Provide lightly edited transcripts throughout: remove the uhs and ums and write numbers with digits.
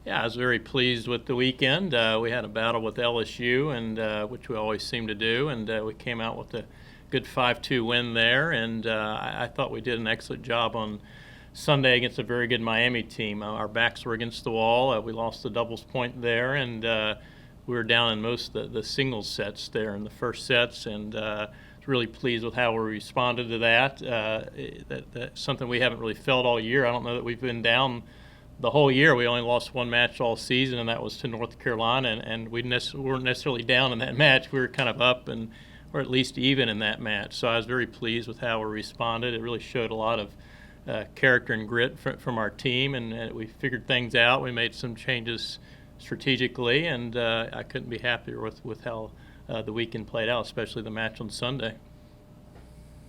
Yeah, I was very pleased with the weekend. We had a battle with LSU, and which we always seem to do, and we came out with a good 5-2 win there. And I thought we did an excellent job on Sunday against a very good Miami team. Our backs were against the wall. We lost the doubles point there, and we were down in most of the singles sets there in the first sets, and really pleased with how we responded to that. That's something we haven't really felt all year. I don't know that we've been down the whole year. We only lost one match all season, and that was to North Carolina, and we weren't necessarily down in that match. We were kind of up, and or at least even in that match. So I was very pleased with how we responded. It really showed a lot of character and grit from our team, and we figured things out. We made some changes strategically, and I couldn't be happier with how the weekend played out, especially the match on Sunday.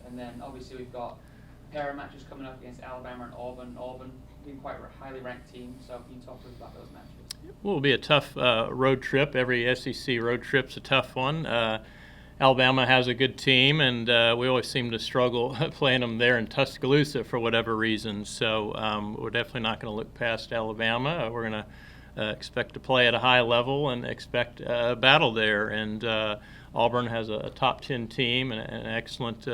And then obviously we've got a pair of matches coming up against Alabama and Auburn. Auburn being quite a highly ranked team, so can you talk to us about those matches? Well, it'll be a tough road trip. Every SEC road trip's a tough one. Alabama has a good team, and we always seem to struggle playing them there in Tuscaloosa for whatever reason. So we're definitely not going to look past Alabama. We're going to expect to play at a high level and expect a battle there. And Auburn has a top 10 team and an excellent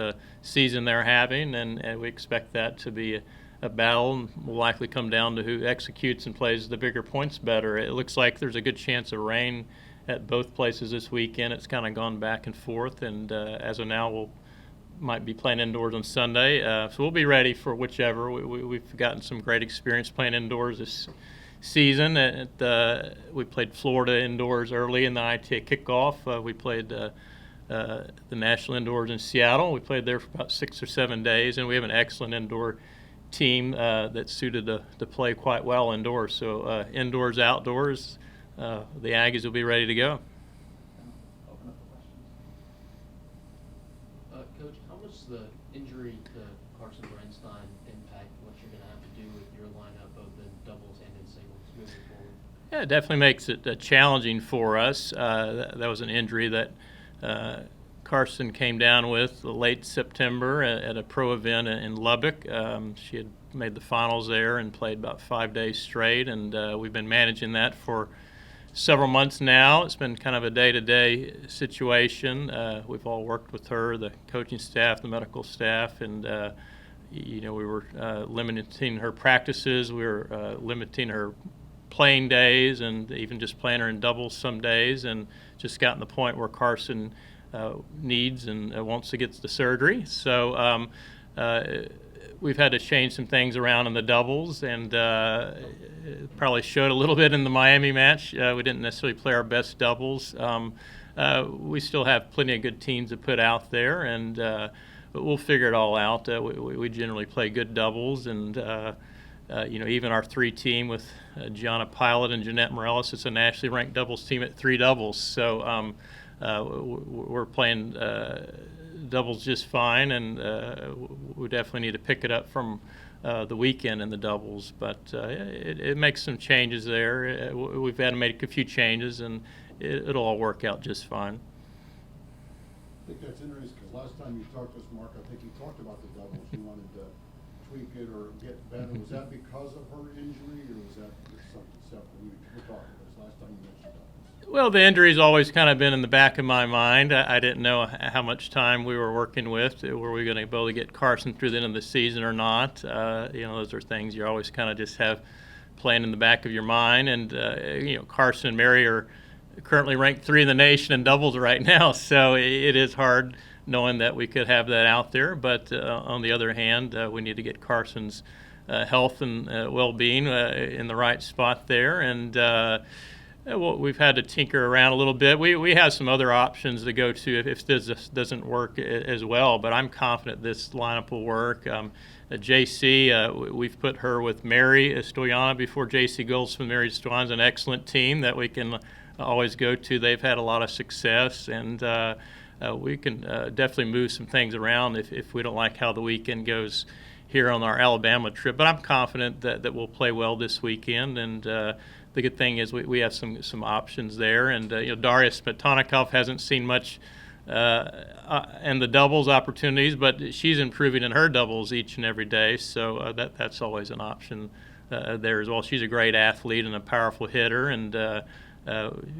season they're having, and we expect that to be a battle, and will likely come down to who executes and plays the bigger points better. It looks like there's a good chance of rain at both places this weekend. It's kind of gone back and forth, and as of now, might be playing indoors on Sunday. So we'll be ready for whichever. We've gotten some great experience playing indoors this season. We played Florida indoors early in the ITA kickoff. We played the National Indoors in Seattle. We played there for about 6 or 7 days, and we have an excellent indoor team that suited to play quite well indoors. So indoors, outdoors, the Aggies will be ready to go. Open up for questions. Coach, how much does the injury to Carson Bernstein impact what you're going to have to do with your lineup both in doubles and in singles moving forward? Yeah, it definitely makes it challenging for us. That was an injury that Carson came down with late September at a pro event in Lubbock. She had made the finals there and played about 5 days straight, and we've been managing that for several months now. It's been kind of a day-to-day situation. We've all worked with her, the coaching staff, the medical staff, and we were limiting her practices. We were limiting her playing days, and even just playing her in doubles some days, and just gotten to the point where Carson needs and wants to get the surgery. So we've had to change some things around in the doubles, and it probably showed a little bit in the Miami match. We didn't necessarily play our best doubles. We still have plenty of good teams to put out there, and but we'll figure it all out. We generally play good doubles, and even our 3 team with Gianna Pilot and Jeanette Morellis, it's a nationally ranked doubles team at 3 doubles. So we're playing doubles just fine, and we definitely need to pick it up from the weekend in the doubles. But it makes some changes there. We've had to make a few changes, and it'll all work out just fine. I think that's interesting because last time you talked to us, Mark, I think you talked about the doubles. You wanted to tweak it or get better. Was that because of her injury, or was that something separate? We were talking about this last time you mentioned doubles. Well, the injury's always kind of been in the back of my mind. I didn't know how much time we were working with. Were we going to be able to get Carson through the end of the season or not? Those are things you always kind of just have playing in the back of your mind. And Carson and Mary are currently ranked 3 in the nation in doubles right now, so it is hard knowing that we could have that out there. But on the other hand, we need to get Carson's health and well-being in the right spot there. And we've had to tinker around a little bit. We have some other options to go to if this doesn't work as well, but I'm confident this lineup will work. JC, we've put her with Mary Stoyana before JC Goldsmith. Mary Stoyana's an excellent team that we can always go to. They've had a lot of success, and we can definitely move some things around if we don't like how the weekend goes here on our Alabama trip. But I'm confident that we'll play well this weekend, and the good thing is we have some options there. And Daria Smetanokoff hasn't seen much in the doubles opportunities, but she's improving in her doubles each and every day, so that's always an option there as well. She's a great athlete and a powerful hitter, and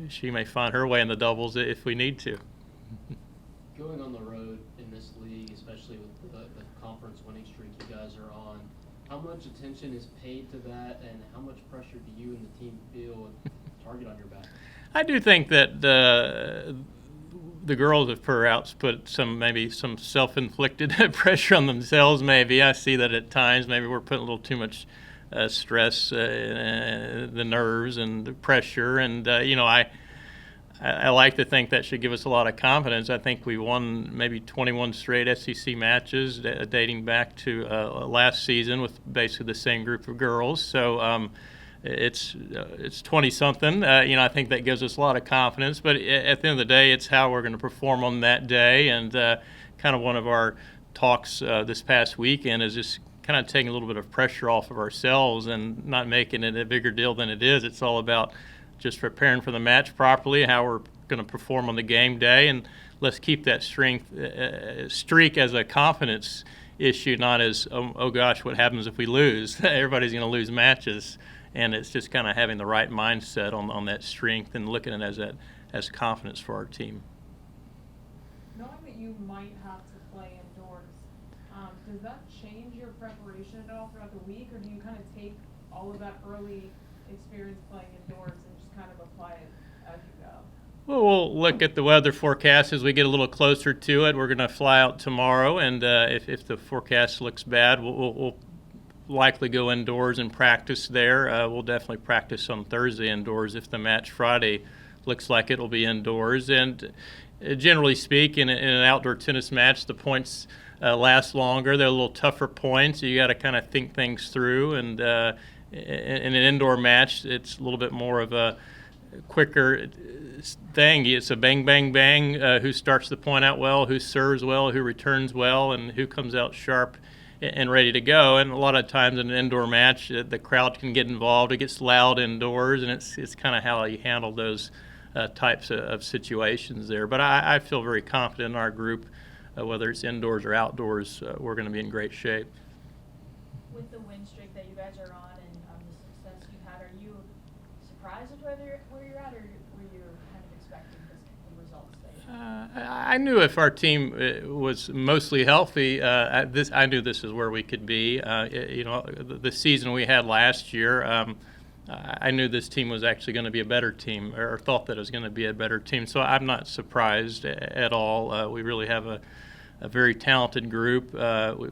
she may find her way in the doubles if we need to. Going on the road in this league, especially with the conference winning streak you guys are on, how much attention is paid to that, and how much pressure do you and the team feel with target on your back? I do think that the girls of perhaps put maybe some self-inflicted pressure on themselves. Maybe I see that at times. Maybe we're putting a little too much stress, the nerves and the pressure, and I like to think that should give us a lot of confidence. I think we won maybe 21 straight SEC matches dating back to last season with basically the same group of girls. So it's 20-something. I think that gives us a lot of confidence. But at the end of the day, it's how we're going to perform on that day. And kind of one of our talks this past weekend is just kind of taking a little bit of pressure off of ourselves and not making it a bigger deal than it is. It's all about just preparing for the match properly, how we're going to perform on the game day, and let's keep that streak as a confidence issue, not as, oh gosh, what happens if we lose? Everybody's going to lose matches, and it's just kind of having the right mindset on that strength and looking at it as confidence for our team. Knowing that you might have to play indoors, does that change your preparation at all throughout the week, or do you kind of take all of that early experience playing indoors and just kind of apply it as you go? Well, we'll look at the weather forecast as we get a little closer to it. We're going to fly out tomorrow, and if the forecast looks bad, we'll likely go indoors and practice there. We'll definitely practice on Thursday indoors. If the match Friday looks like it'll be indoors. And generally speaking, in an outdoor tennis match, the points last longer. They're a little tougher points. You got to kind of think things through, and in an indoor match, it's a little bit more of a quicker thing. It's a bang, bang, bang. Who starts the point out well, who serves well, who returns well, and who comes out sharp and ready to go. And a lot of times in an indoor match, the crowd can get involved. It gets loud indoors, and it's kind of how you handle those types of situations there. But I feel very confident in our group, whether it's indoors or outdoors. We're going to be in great shape. With the win streak that you guys are on and the success you've had, are you surprised with where you're at, or were you kind of expecting the results that I knew if our team was mostly healthy, I knew this is where we could be. The season we had last year, I knew this team was actually going to be a better team, or thought that it was going to be a better team. So I'm not surprised at all. We really have a very talented group.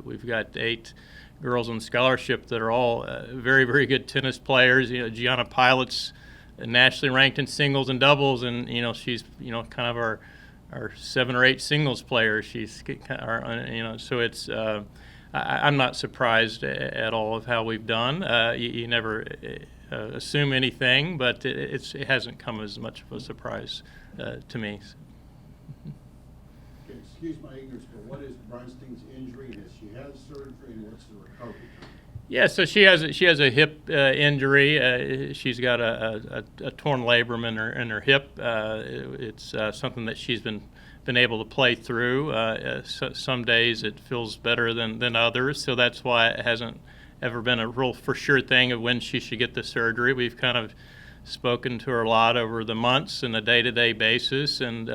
We've got 8 girls on scholarship that are all very, very good tennis players. Gianna Pilot's nationally ranked in singles and doubles, and she's kind of our 7 or 8 singles players. She's so it's I'm not surprised at all of how we've done. You never assume anything, but it hasn't come as much of a surprise to me. Okay, excuse my ignorance, but what is Brunstein's injury? Has she had surgery, and what's the recovery time? Yeah, so she has a hip injury. She's got a torn labrum in her hip. It's something that she's been able to play through. Some days it feels better than others, so that's why it hasn't ever been a real for sure thing of when she should get the surgery. We've kind of spoken to her a lot over the months on a day-to-day basis, and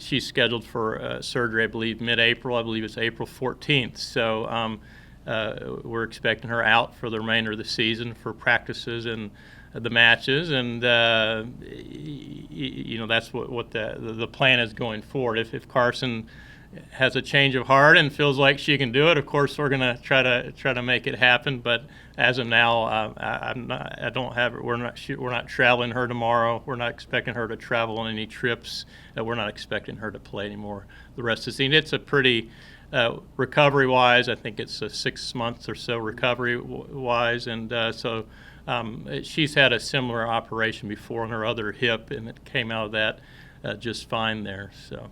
she's scheduled for surgery, I believe, mid-April. I believe it's April 14th. So we're expecting her out for the remainder of the season for practices and the matches, and that's what the plan is going forward. If Carson has a change of heart and feels like she can do it, of course we're going to try to make it happen. But as of now, we're not traveling her tomorrow. We're not expecting her to travel on any trips. We're not expecting her to play anymore the rest of the season. It's a pretty recovery-wise, I think it's a 6 months or so recovery-wise, and so she's had a similar operation before on her other hip, and it came out of that just fine there. So.